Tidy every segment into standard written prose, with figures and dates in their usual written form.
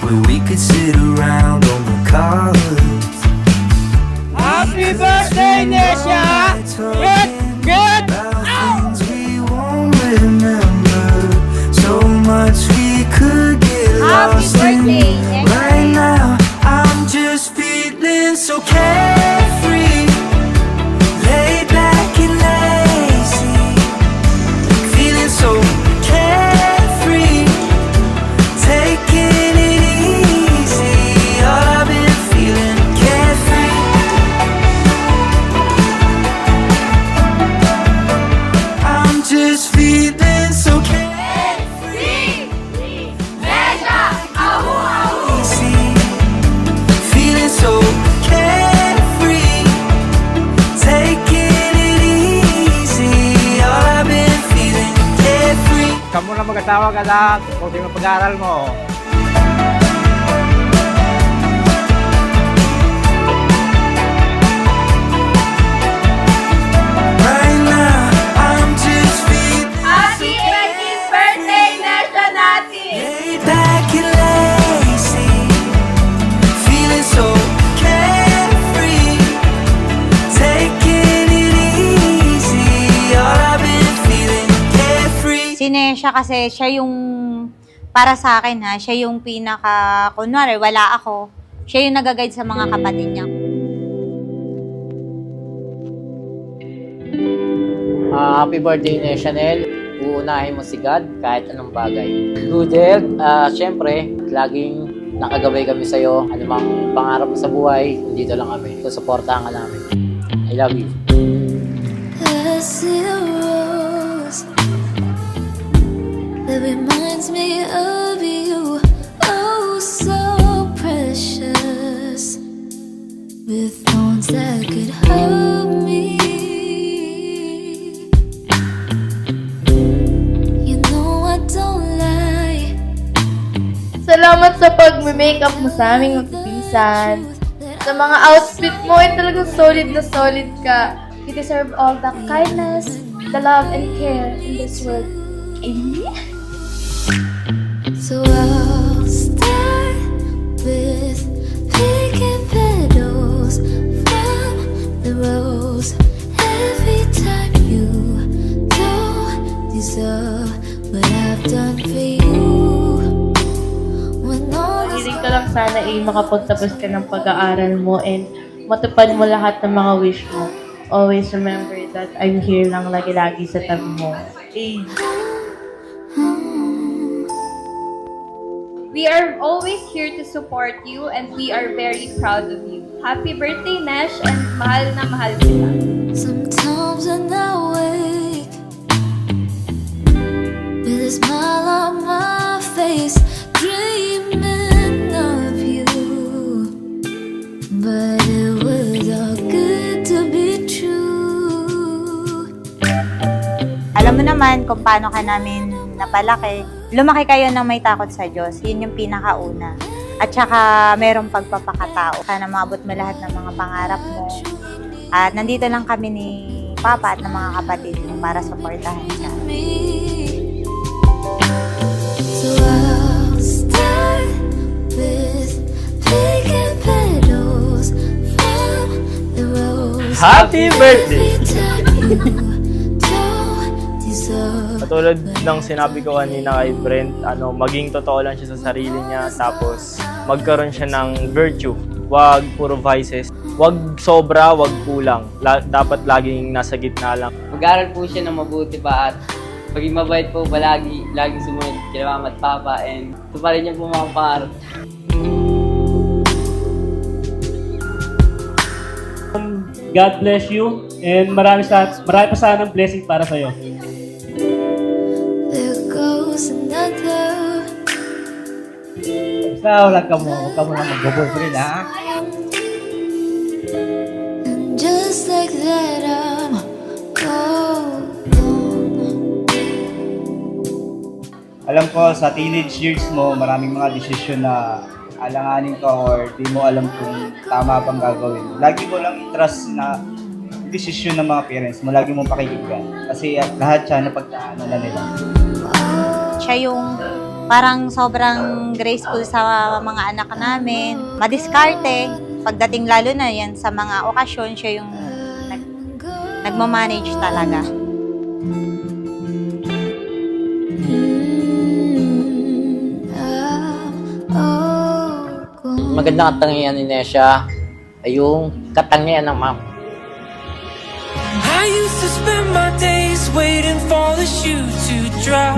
where we could sit around on the covers. Happy birthday, Nesha! Good! About things we won't remember. So much we could get Happy lost in. birthday, Nesha. Right now, I'm just feeling so carefree, laid back and lazy, feeling so carefree, taking it easy. All I've been feeling carefree. I'm just feeling so carefree, easy, feeling so carefree, taking it easy. All I've been feeling carefree. Kamu na mag-asawa ka lang. Kung di mo pag-aaral mo. Right now, I'm just feeling Happy 20th birthday, Nesha natin! laid back and lazy, feeling so carefree, taking it easy. All I've been feeling carefree. Si Nesha kasi siya yung, para sa akin ha, siya yung pinaka, kunwari wala ako, siya yung nag-guide sa mga kapatid niya. Happy birthday ni Chanel. Uunahin mo si God kahit anong bagay. Rudel, syempre, laging nakagabay kami sa'yo. Ano mang pangarap mo sa buhay, dito lang kami. Susuportahan ka namin. I love you. As it rose, that reminds me of you. Oh, so precious, with thorns that could hurt me. You know I don't lie. Salamat sa pag-makeup mo sa aming magpisan. Sa mga outfit mo ay talagang solid na solid ka. You deserve all the kindness, the love, and care in this world. So I'll start with picking petals from the rose. Every time you don't deserve what I've done for you. When all is Hiling ko lang sana makapagtapos ka ng pag-aaral mo and matupad mo lahat ng mga wish mo. Always remember that I'm here lang lagi-lagi sa tabi mo. We are always here to support you and we are very proud of you. Happy birthday, Nesh, and mahal na mahal kita. sometimes when I wake with a smile on my face, dreaming of you. But it was all good to be true. Alam mo naman kung paano ka namin napalaki. Lumaki kayo ng may takot sa Diyos. Yun yung pinakauna. At saka merong pagpapakatao. Sana maabot mo lahat ng mga pangarap mo. At nandito lang kami ni Papa at ng mga kapatid mo para supportahan siya. Me. So I'll start with picking petals from the rose. Happy birthday! Every time you don't deserve. Katulad ng sinabi ko kanina kay Brent, maging totoo lang siya sa sarili niya, tapos magkaroon siya ng virtue. Wag puro vices. Wag sobra, wag kulang. Dapat laging nasa gitna lang. Mag-aral po siya ng mabuti pa at maging mabait po palagi, laging sumunod kila mama at papa, and tuparin niya po mga pangarap. God bless you and marami pa sanang blessing para sa'yo. There goes another. Basta huwag ka mo lang mag-boyfriend ha. And just like that, I'm gone. Alam ko sa teenage years mo, maraming mga desisyon na alanganin ka or di mo alam kung tama bang gagawin. Lagi mo lang i-trust na desisyon ng mga parents mo, lagi mong pakikinggan. Kasi lahat siya napagdaanan na nila. Siya yung Parang sobrang graceful sa mga anak namin. Madiskarte. Pagdating lalo na yan sa mga okasyon, siya yung nagmamanage talaga. Magandang katangian ni Nesha ay yung katangian ng ma'am. I used to spend my days waiting for the shoe to drop.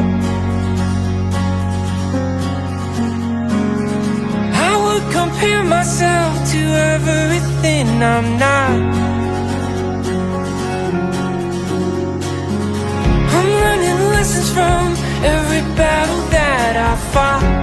I would compare myself to everything I'm not. I'm learning lessons from every battle that I fought.